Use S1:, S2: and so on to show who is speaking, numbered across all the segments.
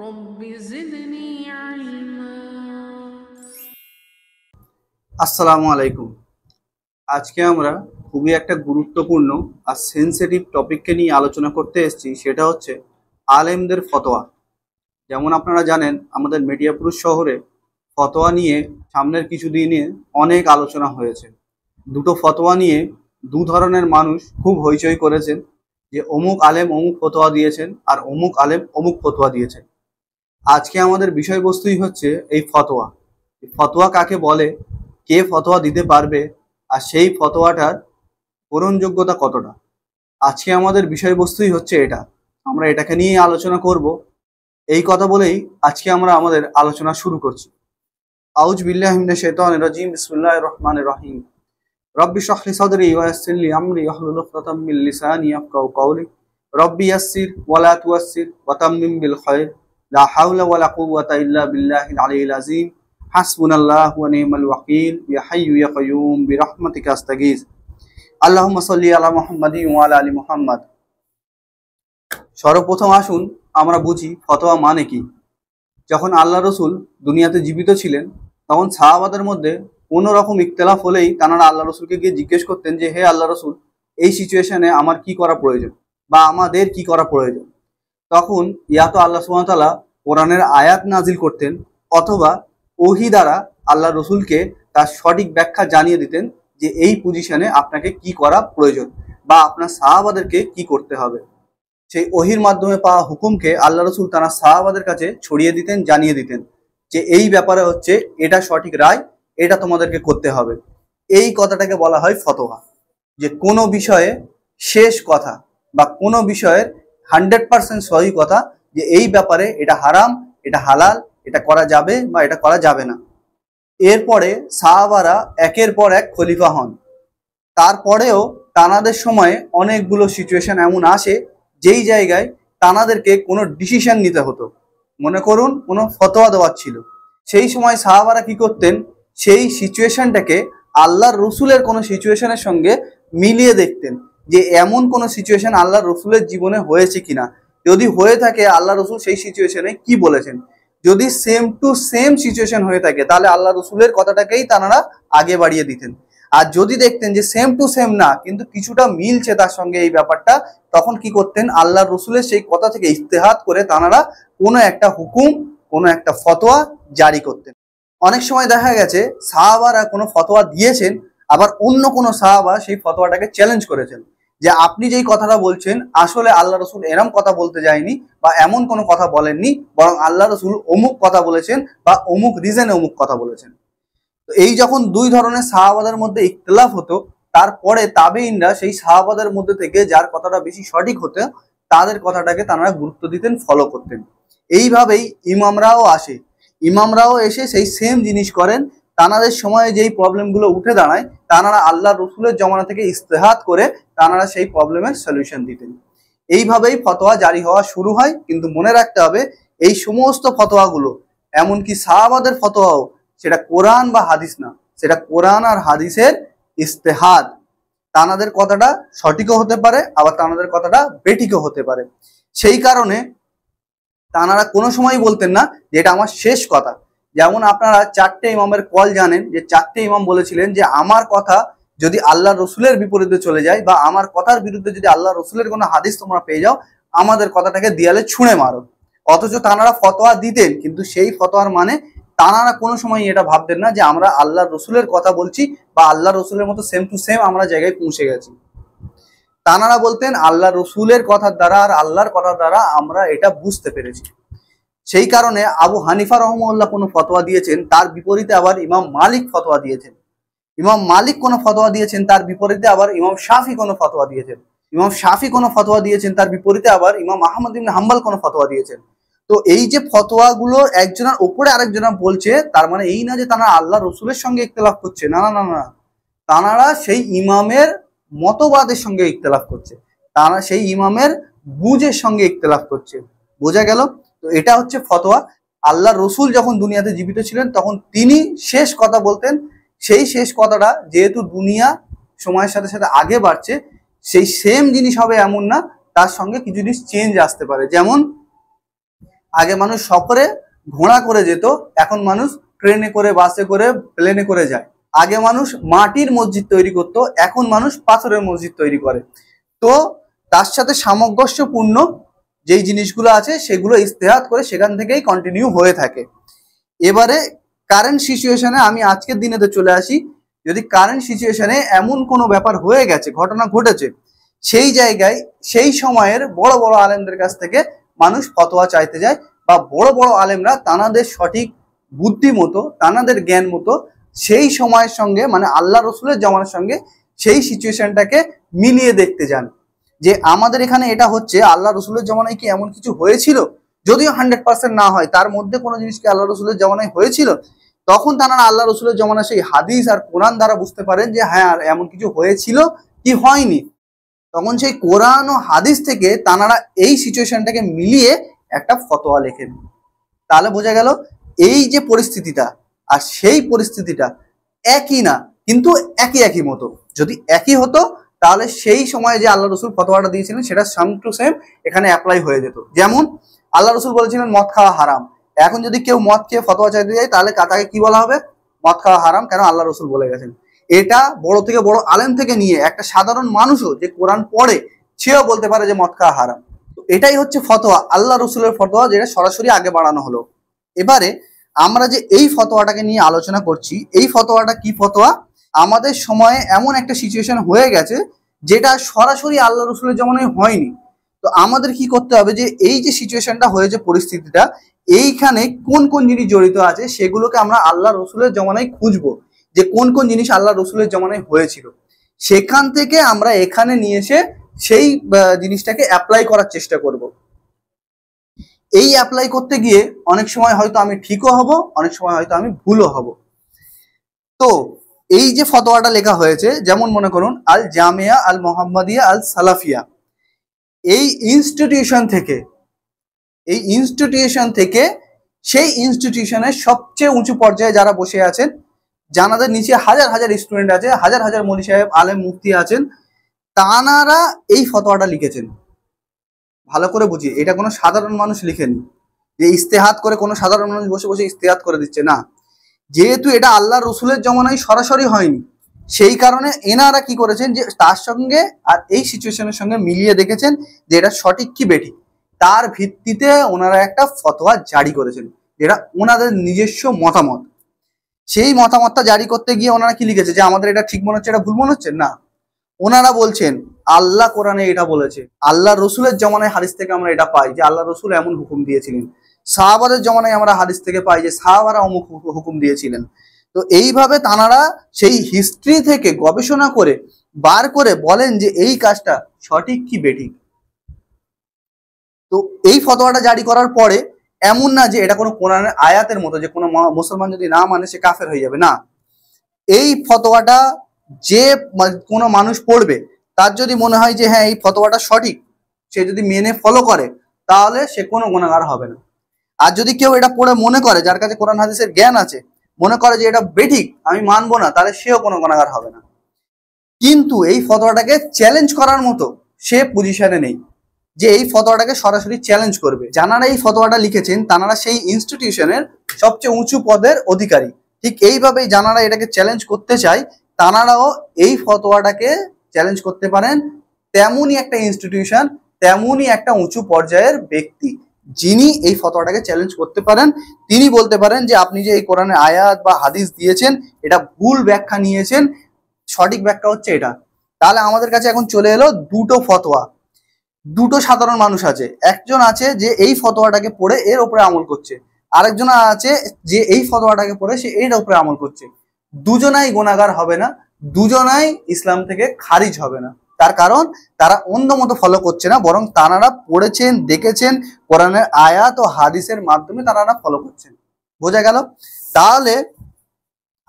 S1: رب زدني علما।
S2: আসসালামু আলাইকুম। আজকে আমরা খুবই একটা গুরুত্বপূর্ণ আর সেনসিটিভ টপিককে নিয়ে আলোচনা করতে এসেছি, সেটা হচ্ছে আলেমদের ফতোয়া। যেমন আপনারা জানেন, আমাদের মেডিয়াপুর শহরে ফতোয়া নিয়ে সামনের কিছুদিনে অনেক আলোচনা হয়েছে। দুটো ফতোয়া নিয়ে দু ধরনের মানুষ খুব হইচই করেছেন যে অমুক আলেম অমুক ফতোয়া দিয়েছেন আর অমুক আলেম অমুক ফতোয়া দিয়েছেন। আজকে আমাদের বিষয়বস্তুই হচ্ছে এই ফতোয়া। ফতোয়া কাকে বলে, কে ফতোয়া দিতে পারবে, আর সেই ফতোয়াটার গ্রহণযোগ্যতা কতটা। আজকে আমাদের বিষয়বস্তুই হচ্ছে এটা। আমরা এটাকে নিয়ে আলোচনা করব। এই কথা বলেই আজকে আমরা আমাদের আলোচনা শুরু করছি। আউযু বিল্লাহি মিনাশ শাইতানির রাজিম। বিসমিল্লাহির রহমানির রহিম। রব্বি ইশরাহ লি সাদরি ওয়া ইয়াসসির লি আমরি ওয়াহলুল উকদাতাম মিন লিসানি ইয়াফকাহু কওলি। রব্বি ইয়াসসির ওয়া লা তুয়াসসির ওয়া তাম্মিম বিল খায়র। লা হাওলা ওয়া লা কুওয়াতা ইল্লা বিল্লাহিল আলিয়্যিল আযীম। হাসবুনাল্লাহু ওয়া নি'মাল ওয়াকিল। ইয়া হাইয়্যু ইয়া কাইয়্যুম বিরাহমাতিকা আস্তাগীথ। আল্লাহুম্মা সাল্লি আলা মুহাম্মাদিন ওয়া আলা আলি মুহাম্মাদ। সর্বপ্রথম আসুন আমরা বুঝি ফতোয়া মানে কি। যখন আল্লাহ রসুল দুনিয়াতে জীবিত ছিলেন, তখন সাহাবাদের মধ্যে কোনো রকম ইখতিলাফ হলেই তারা আল্লাহ রসুলকে গিয়ে জিজ্ঞেস করতেন যে, হে আল্লাহ রসুল, এই সিচুয়েশনে আমার কি করা প্রয়োজন বা আমাদের কি করা প্রয়োজন। তখন তো আল্লাহ সুবহানাহু ওয়া তাআলা কোরআনের আয়াত নাজিল করতেন, অথবা ওহী দ্বারা আল্লাহ রসুলকে তার সঠিক ব্যাখ্যা জানিয়ে দিতেন যে এই পজিশনে আপনাকে কি করা প্রয়োজন বা আপনার সাহাবাদেরকে কি করতে হবে। সেই ওহির মাধ্যমে পাওয়া হুকুমকে আল্লাহ রসুল তারা সাহাবাদের কাছে ছড়িয়ে দিতেন, জানিয়ে দিতেন যে এই ব্যাপারে হচ্ছে এটা সঠিক রায়, এটা তোমাদেরকে করতে হবে। এই কথাটাকে বলা হয় ফতোয়া। যে কোনো বিষয়ে শেষ কথা বা কোনো বিষয়ের 100% সহি কথা, যে এই ব্যাপারে এটা হারাম, এটা হালাল, এটা করা যাবে বা এটা করা যাবে না। এরপরে সাহাবারা একের পর এক খলিফা হন। তারপরেও তানাদের সময়ে অনেকগুলো সিচুয়েশন এমন আসে যেই জায়গায় তানাদেরকে কোনো ডিসিশন নিতে হতো। মনে করুন কোনো ফতোয়া দেওয়ার ছিল, সেই সময় সাহাবারা কি করতেন, সেই সিচুয়েশনটাকে আল্লাহর রসুলের কোনো সিচুয়েশনের সঙ্গে মিলিয়ে দেখতেন যে এমন কোনো সিচুয়েশন আল্লাহর রসুলের জীবনে হয়েছে কিনা। যদি হয়ে থাকে আল্লাহ রসুল সেই সিচুয়েশনে কি বলেছেন। যদি সেম টু সেম সিচুয়েশন হয়ে থাকে তাহলে আল্লাহ রসুলের কথাটাকেই তারা আগে বাড়িয়ে দিতেন। আর যদি দেখতেন যে সেম টু সেম না, কিন্তু কিছুটা মিলছে তার সঙ্গে এই ব্যাপারটা, তখন কি করতেন, আল্লাহ রসুলের সেই কথা থেকে ইস্তেহাত করে তারা কোনো একটা হুকুম, কোনো একটা ফতোয়া জারি করতেন। অনেক সময় দেখা গেছে সাহাবারা কোনো ফতোয়া দিয়েছেন, আবার অন্য কোনো সাহাবা সেই ফতোয়াটাকে চ্যালেঞ্জ করেছেন যে আপনি যেই কথাটা বলছেন আসলে আল্লাহ রসুল এরম কথা বলতে যায়নি বা এমন কোনো কথা বলেননি, বরং আল্লাহ রসুল অমুক কথা বলেছেন বা অমুক রিজনে অমুক কথা বলেছেন। তো এই যখন দুই ধরনের সাহাবাদের মধ্যে ইখতিলাফ হতো, তারপরে তাবেঈনরা সেই সাহাবাদের মধ্যে থেকে যার কথাটা বেশি সঠিক হতো তাদের কথাটাকে তারা গুরুত্ব দিতেন, ফলো করতেন। এইভাবেই ইমামরাও আসে, ইমামরাও এসে সেই সেম জিনিস করেন। তানাদের সময়ে যেই প্রবলেমগুলো উঠে দাঁড়ায়, তানারা আল্লাহ রসুলের জমানা থেকে ইস্তেহাত করে তানারা সেই প্রবলেমের সলিউশন দিতেন। এইভাবেই ফতোয়া জারি হওয়া শুরু হয়। কিন্তু মনে রাখতে হবে, এই সমস্ত ফতোয়াগুলো, এমনকি সাহাবাদের ফতোয়াও, সেটা কোরআন বা হাদিস না, সেটা কোরআন আর হাদিসের ইস্তেহাদ। তানাদের কথাটা সঠিকও হতে পারে, আবার তানাদের কথাটা বেঠিকও হতে পারে। সেই কারণে তানারা কোনো সময় বলতেন না যে এটা আমার শেষ কথা। যেমন আপনারা 4টে ইমামের কল জানেন, যে 4টে ইমাম বলেছিলেন যে আমার কথা যদি আল্লাহ রসুলের বিপরীতে চলে যায় বা আমার কথার বিরুদ্ধে যদি আল্লাহ রসুলের কোনো হাদিস তোমরা পেয়ে যাও, আমাদের কথাটাকে দেয়ালে ছুঁড়ে মারো। অথচ তানারা ফতোয়া দিতেন, কিন্তু সেই ফতোয়ার মানে তানারা কোনো সময় এটা ভাবতেন না যে আমরা আল্লাহ রসুলের কথা বলছি বা আল্লাহ রসুলের মতো সেম টু সেম আমরা জায়গায় পৌঁছে গেছি। তানারা বলতেন আল্লাহ রসুলের কথার দ্বারা আর আল্লাহর কথার দ্বারা আমরা এটা বুঝতে পেরেছি। সেই কারণে আবু হানিফা রহমাহুল্লাহ কোনো ফতোয়া দিয়েছেন, তার বিপরীতে আবার ইমাম মালিক ফতোয়া দিয়েছেন। ইমাম মালিক কোনো ফতোয়া দিয়েছেন, তার বিপরীতে আবার ইমাম শাফি কোনো ফতোয়া দিয়েছেন। ইমাম শাফি কোনো ফতোয়া দিয়েছেন, তার বিপরীতে আবার ইমাম আহমদ ইবনে হাম্বল কোনো ফতোয়া দিয়েছেন। তো এই যে ফতোয়াগুলো একজনের উপরে আরেকজনা বলছে, তার মানে এই না যে তারা আল্লাহ রসুলের সঙ্গে ইখতিলাফ করছে, না না না না, তারা সেই ইমামের মতবাদের সঙ্গে ইখতিলাফ করছে, তারা সেই ইমামের বুঝের সঙ্গে ইখতিলাফ করছে। বোঝা গেল? তো এটা হচ্ছে ফতোয়া। আল্লাহ রসুল যখন দুনিয়াতে জীবিত ছিলেন তখন তিনি শেষ কথা বলতেন। সেই শেষ কথাটা যেহেতু দুনিয়া সময়ের সাথে সাথে আগে বাড়ছে, সেই সেম জিনিস হবে এমন না, তার সঙ্গে কিছু জিনিস চেঞ্জ আসতে পারে। যেমন আগে মানুষ সফরে ঘোড়া করে যেত, এখন মানুষ ট্রেনে করে, বাসে করে, প্লেনে করে যায়। আগে মানুষ মাটির মসজিদ তৈরি করতো, এখন মানুষ পাথরের মসজিদ তৈরি করে। তো তার সাথে সামঞ্জস্যপূর্ণ যেই জিনিসগুলো আছে সেগুলো ইস্তেহাত করে সেখান থেকেই কন্টিনিউ হয়ে থাকে। এবারে কারেন্ট সিচুয়েশনে আমি আজকের দিনেতে চলে আসি। যদি কারেন্ট সিচুয়েশনে এমন কোনো ব্যাপার হয়ে গেছে, ঘটনা ঘটেছে, সেই জায়গায় সেই সময়ের বড় বড় আলেমদের কাছ থেকে মানুষ ফতোয়া চাইতে যায়, বা বড় বড় আলেমরা তানাদের সঠিক বুদ্ধি মতো, তানাদের জ্ঞান মতো সেই সময়ের সঙ্গে, মানে আল্লাহ রসুলের জমানার সঙ্গে সেই সিচুয়েশনটাকে মিলিয়ে দেখতে যান যে আমাদের এখানে এটা হচ্ছে, আল্লাহ রসুলের জমানায় কি এমন কিছু হয়েছিল? যদিও 100% না হয়, তার মধ্যে কোনো জিনিস কি আল্লাহ রসুলের জমানায় হয়েছিল? তখন তারা আল্লাহ রসুলের জমানায় সেই হাদিস আর কোরআন দ্বারা বুঝতে পারেন যে হ্যাঁ এমন কিছু হয়েছিল কি হয়নি। তখন সেই কোরআন ও হাদিস থেকে তানারা এই সিচুয়েশনটাকে মিলিয়ে একটা ফতোয়া লেখেন। তাহলে বোঝা গেল এই যে পরিস্থিতিটা আর সেই পরিস্থিতিটা একই না, কিন্তু একই মতো। যদি একই হতো তাহলে সেই সময় যে আল্লাহ রসুল ফতোয়াটা দিয়েছিলেন সেটা সেম টু সেম এখানে অ্যাপ্লাই হয়ে যেত। যেমন আল্লাহ রসুল বলেছিলেন মদ খাওয়া হারাম, এখন যদি কেউ মদ খেয়ে ফতোয়া চাইতে যায় তাহলে তাকে কি বলা হবে? মদ খাওয়া হারাম, কেন? আল্লাহ রসুল বলে গেছেন। এটা বড় থেকে বড় আলেম থেকে নিয়ে একটা সাধারণ মানুষও যে কোরআন পড়ে সেও বলতে পারে যে মদ খাওয়া হারাম। এটাই হচ্ছে ফতোয়া, আল্লাহ রসুলের ফতোয়া, যেটা সরাসরি আগে বাড়ানো হলো। এবারে আমরা যে এই ফতোয়াটাকে নিয়ে আলোচনা করছি, এই ফতোয়াটা কি ফতোয়া? আমাদের সময়ে এমন একটা সিচুয়েশন হয়ে গেছে যেটা সরাসরি আল্লাহ রসুলের জমানায় হয়নি। তো আমাদের কি করতে হবে যে এই যে সিচুয়েশনটা হয়েছে, পরিস্থিতিটা, এইখানে কোন কোন জিনিস জড়িত আছে সেগুলোকে আমরা আল্লাহ রসুলের জমানায় খুঁজবো, যে কোন কোন জিনিস আল্লাহ রসুলের জমানায় হয়েছিল, সেখান থেকে আমরা এখানে নিয়ে এসে সেই জিনিসটাকে অ্যাপ্লাই করার চেষ্টা করব। এই অ্যাপ্লাই করতে গিয়ে অনেক সময় হয়তো আমি ঠিকও হব, অনেক সময় হয়তো আমি ভুলও হব। তো এই যে ফতোয়াটা লেখা হয়েছে, যেমন মনে করুন আল জামিয়া আল মোহাম্মদিয়া আল সালাফিয়া, এই ইনস্টিটিউশন থেকে সেই ইনস্টিটিউশনের সবচেয়ে উঁচু পর্যায়ে যারা বসে আছেন, যাদের নিচে হাজার হাজার স্টুডেন্ট আছে, হাজার হাজার মৌলী সাহেব, আলেম, মুফতি আছেন, তানারা এই ফতোয়াটা লিখেছেন। ভালো করে বুঝি, এটা কোনো সাধারণ মানুষ লিখেনি যে ইস্তেহাত করে কোনো সাধারণ মানুষ বসে বসে ইস্তেহাত করে দিচ্ছে, না। যেহেতু এটা আল্লাহ রসুলের জমানায় সরাসরি হয়নি, সেই কারণে এনারা কি করেছেন যে তার সঙ্গে আর এই সিচুয়েশনের সঙ্গে মিলিয়ে দেখেছেন যে এটা সঠিক কি বেঠিক, তার ভিত্তিতে ওনারা একটা ফতোয়া জারি করেছেন, যেটা ওনাদের নিজস্ব মতামত। সেই মতামতটা জারি করতে গিয়ে ওনারা কি লিখেছে যে আমাদের এটা ঠিক মনে হচ্ছে, এটা ভুল মনে হচ্ছে, না। ওনারা বলছেন আল্লাহ কোরআনে এটা বলেছে, আল্লাহ রসুলের জমানায় হাদিস থেকে আমরা এটা পাই যে আল্লাহ রসুল এমন হুকুম দিয়েছিলেন, সাহাবাদের জমানায় আমরা হাদিস থেকে পাই যে সাহাবারা অমুক হুকুম দিয়েছিলেন। তো এইভাবে তানারা সেই হিস্ট্রি থেকে গবেষণা করে বার করে বলেন যে এই কাজটা সঠিক কি বেঠিক। তো এই ফতোয়াটা জারি করার পরে এমন না যে এটা কোনো কোরআনের আয়াতের মতো যে কোনো মুসলমান যদি না মানে সে কাফের হয়ে যাবে, না। এই ফতোয়াটা যে কোনো মানুষ পড়বে, তার যদি মনে হয় যে হ্যাঁ এই ফতোয়াটা সঠিক, সে যদি মেনে ফলো করে তাহলে সে কোনো গুনাহগার হবে না। আর যদি কেউ এটা পড়ে মনে করে, যার কাছে কোরআন হাদিসের জ্ঞান আছে, মনে করে যে এটা বেঠিক, আমি মানবো না, তাহলে সেও কোনো গুনাহগার হবে না। কিন্তু এই ফতোয়াটাকে চ্যালেঞ্জ করার মতো সে পজিশনে নেই যে এই ফতোয়াটাকে সরাসরি চ্যালেঞ্জ করবে। যারা এই ফতোয়াটা লিখেছেন তারা সেই ইনস্টিটিউশনের সবচেয়ে উঁচু পদের অধিকারী। ঠিক এইভাবেই যারা এটাকে চ্যালেঞ্জ করতে চায় তারাও এই ফতোয়াটাকে চ্যালেঞ্জ করতে পারেন। তেমনই একটা ইনস্টিটিউশন, তেমনই একটা উঁচু পর্যায়ের ব্যক্তি যিনি এই ফতোয়াটাকে চ্যালেঞ্জ করতে পারেন, তিনি বলতে পারেন যে আপনি যে এই কোরআনের আয়াত বা হাদিস দিয়েছেন এটা ভুল ব্যাখ্যা নিয়েছেন, সঠিক ব্যাখ্যা হচ্ছে এটা। তাহলে আমাদের কাছে এখন চলে এলো দুটো ফতোয়া। দুটো সাধারণ মানুষ আছে, একজন আছে যে এই ফতোয়াটাকে পড়ে এর উপরে আমল করছে, আরেকজন আছে যে এই ফতোয়াটাকে পড়ে সে এর উপরে আমল করছে। দুজনাই গুনাহগার হবে না, দুজনাই ইসলাম থেকে খারিজ হবে না। তার কারণ তারা অন্য মতো ফলো করছে না, বরং তারা পড়েছেন, দেখেছেন, কোরআনের আয়াত ও হাদিসের মাধ্যমে তারা ফলো করছেন। বোঝা গেল? তাহলে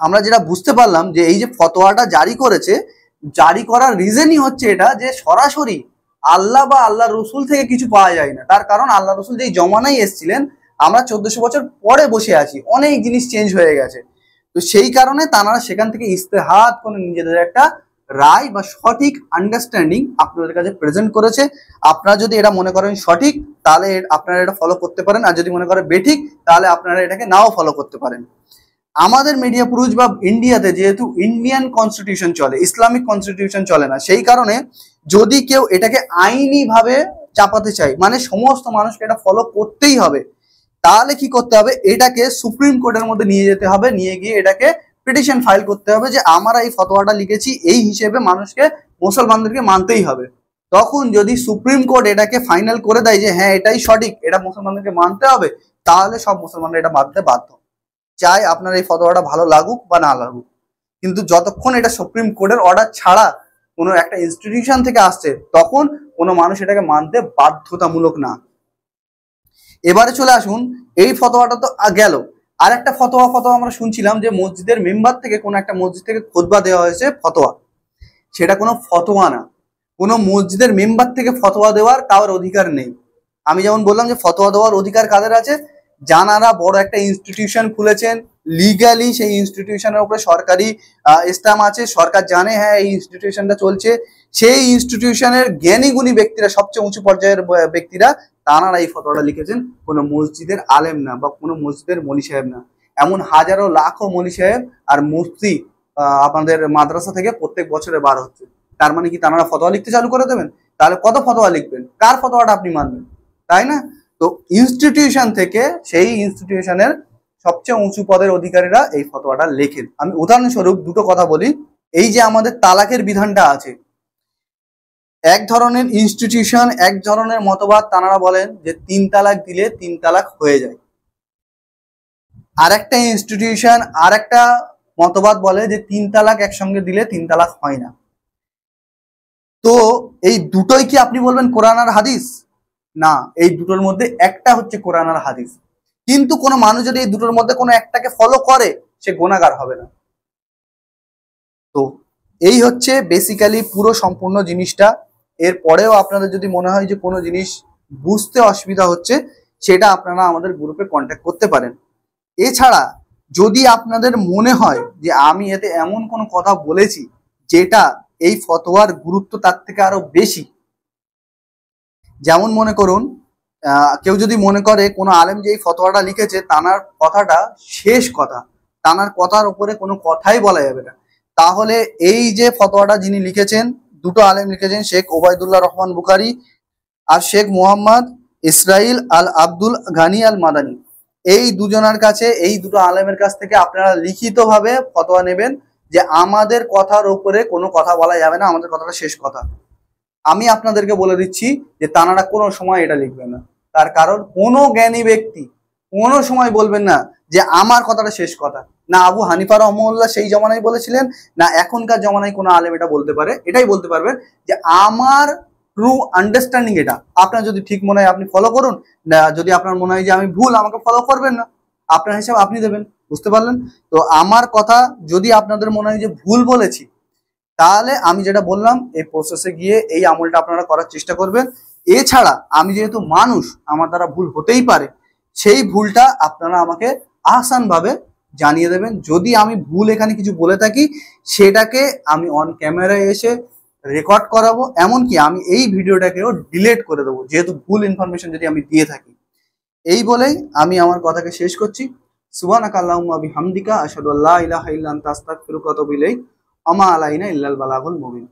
S2: আমরা যেটা বুঝতে পারলাম যে এই যে ফতোয়াটা জারি করেছে, জারি করার রিজনই হচ্ছে এটা যে সরাসরি আল্লাহ বা আল্লাহ রসুল থেকে কিছু পাওয়া যায় না। তার কারণ আল্লাহ রসুল যেই জমানায় এসেছিলেন, আমরা 1400 বছর পরে বসে আছি, অনেক জিনিস চেঞ্জ হয়ে গেছে। তো সেই কারণে তারা সেখান থেকে ইস্তেহাত করে নিজেদের একটা রায় বা সঠিক আন্ডারস্ট্যান্ডিং আপনাদের কাছে প্রেজেন্ট করেছে। আপনারা যদি এটা মনে করেন সঠিক, তাহলে আপনারা এটা ফলো করতে পারেন, আর যদি মনে করেন বেঠিক, তাহলে আপনারা এটাকে নাও ফলো করতে পারেন। আমাদের মিডিয়া পুরুষ বা ইন্ডিয়াতে যেহেতু ইন্ডিয়ান কনস্টিটিউশন চলে, ইসলামিক কনস্টিটিউশন চলে না, সেই কারণে যদি কেউ এটাকে আইনি ভাবে চাপাতে চায়, মানে সমস্ত মানুষকে এটা ফলো করতেই হবে, তাহলে কি করতে হবে, এটাকে সুপ্রিম কোর্টের মধ্যে নিয়ে যেতে হবে, নিয়ে গিয়ে এটাকে পিটিশন ফাইল করতে হবে যে আমরা এই ফতোয়াটা লিখেছি, এই হিসেবে মানুষকে, মুসলমানদেরকে মানতেই হবে। তখন যদি সুপ্রিম কোর্ট এটাকে ফাইনাল করে দেয় যে হ্যাঁ এটাই সঠিক, এটা মুসলমানদেরকে মানতে হবে, তাহলে সব মুসলমানরা এটা মানতে বাধ্য, চাই আপনার এই ফতোয়াটা ভালো লাগুক বা না লাগুক। কিন্তু যতক্ষণ এটা সুপ্রিম কোর্টের অর্ডার ছাড়া কোনো একটা ইনস্টিটিউশন থেকে আসছে, তখন কোনো মানুষ এটাকে মানতে বাধ্যতামূলক না। এবারে চলে আসুন, এই ফতোয়াটা তো গেল, আর একটা ফতোয়া আমরা শুনছিলাম যে মসজিদের মেম্বার থেকে, কোনো একটা মসজিদ থেকে খুতবা দেওয়া হয়েছে ফতোয়া। সেটা কোনো ফতোয়া না, কোনো মসজিদের মেম্বার থেকে ফতোয়া দেওয়ার কারোর অধিকার নেই। আমি যেমন বললাম যে ফতোয়া দেওয়ার অধিকার কাদের আছে, যারা বড় একটা ইনস্টিটিউশন খুলেছেন, লিগালি সেই ইনস্টিটিউশনের উপরে সরকারি স্ট্যাম্প আছে, সরকার জানে হ্যাঁ এই ইনস্টিটিউশনটা চলছে, সেই ইনস্টিটিউশনের জ্ঞানী গুণী ব্যক্তিরা, সবচেয়ে উঁচু পর্যায়ের ব্যক্তিরা, তারা এই ফতোয়াটা লিখেছেন, কোনো মসজিদের আলেম না বা কোনো মসজিদের মলি সাহেব না। এমন হাজারো লাখো মলি সাহেব আর মুফতি আপনাদের মাদ্রাসা থেকে প্রত্যেক বছরে বার হচ্ছে। তার মানে কি তারা ফতোয়া লিখতে চালু করে দেবেন? তাহলে কত ফতোয়া লিখবেন? কার ফতোয়াটা আপনি মানবেন? তাই না? তো ইনস্টিটিউশন থেকে, সেই ইনস্টিটিউশনের সবচেয়ে উঁচু পদের অধিকারীরা এই ফতোয়াটা লেখেন। আমি উদাহরণস্বরূপ দুটো কথা বলি। এই যে আমাদের তালাকের বিধানটা আছে, এক ধরনের ইনস্টিটিউশন, এক ধরনের মতবাদ, তারা বলেন যে 3 তালাক দিলে 3 তালাক হয়ে যায়। আর একটা ইনস্টিটিউশন, আর একটা মতবাদ বলে যে 3 তালাক একসঙ্গে দিলে 3 তালাক হয় না। তো এই দুটোই কি আপনি বলবেন কোরআন আর হাদিস? না, এই দুটোর মধ্যে একটা হচ্ছে কোরআন আর হাদিস। কিন্তু কোনো মানুষ যদি এই দুটোর মধ্যে কোনো একটাকে ফলো করে, সে গুনাহগার হবে না। তো এই হচ্ছে বেসিক্যালি পুরো সম্পূর্ণ জিনিসটা। এরপরেও আপনাদের যদি মনে হয় যে কোনো জিনিস বুঝতে অসুবিধা হচ্ছে, সেটা আপনারা আমাদের গ্রুপে কন্ট্যাক্ট করতে পারেন। এছাড়া যদি আপনাদের মনে হয় যে আমি এতে এমন কোনো কথা বলেছি যেটা এই ফতোয়ার গুরুত্ব তার থেকে আরো বেশি, যেমন মনে করুন কেউ যদি মনে করে কোনো আলেম যে এই ফতোয়াটা লিখেছে তানার কথাটা শেষ কথা, তানার কথার উপরে কোনো কথাই বলা যাবে না, তাহলে এই যে ফতোয়াটা যিনি লিখেছেন, দুটো আলেম লিখেছেন, শেখ ওবায়দুল্লাহ রহমান বুখারী আর শেখ মোহাম্মদ ইসরাইল আল আব্দুল গানি আল মাদানী, এই দুজনের কাছে, এই দুটো আলেমের কাছ থেকে আপনারা লিখিতভাবে ফতোয়া নেবেন যে আমাদের কথার উপরে কোনো কথা বলা যাবে না, আমাদের কথাটা শেষ কথা। আমি আপনাদেরকে বলে দিচ্ছি যে তানারা কোনো সময় এটা লিখবেন না। তার কারণ কোনো জ্ঞানী ব্যক্তি কোনো সময় বলবেন না যে আমার কথাটা শেষ কথা। না আবু হানিফা রহমাহুল্লাহ সেই জমানায় বলেছিলেন, না এখনকার জমানায় কোনো আলেম এটা বলতে পারে। এটাই বলতে পারবেন যে আমার ট্রু আন্ডারস্ট্যান্ডিং এটা। আপনার যদি ঠিক মনে হয় আপনি ফলো করুন, না যদি আপনার মনে হয় যে আমি ভুল, আমাকে ফলো করবেন না, আপনার হিসাব আপনি দেবেন। বুঝতে পারলেন? তো আমার কথা যদি আপনাদের মনে হয় যে ভুল বলেছি, তাহলে আমি যেটা বললাম এই প্রসেসে গিয়ে এই আমলটা আপনারা করার চেষ্টা করবেন। এছাড়া আমি যেহেতু মানুষ, আমার দ্বারা ভুল হতেই পারে, সেই ভুলটা আপনারা আমাকে আহসানভাবে জানিয়ে দেবেন। যদি আমি ভুল এখানে কিছু বলে থাকি, সেটাকে আমি অন ক্যামেরায় এসে রেকর্ড করাবো, এমনকি আমি এই ভিডিওটাকেও ডিলিট করে দেবো যেহেতু ভুল ইনফরমেশন যদি আমি দিয়ে থাকি। এই বলেই আমি আমার কথাকে শেষ করছি। সুবহানাকা আল্লাহুম্মা বিহামদিকা আশহাদু আল্লা ইলাহা ইল্লা আনতা আস্তাগফিরুকা ওয়া আতুবু ইলাইক। আমা আলাইনা ইল্লাল বালাগুল মুবিন।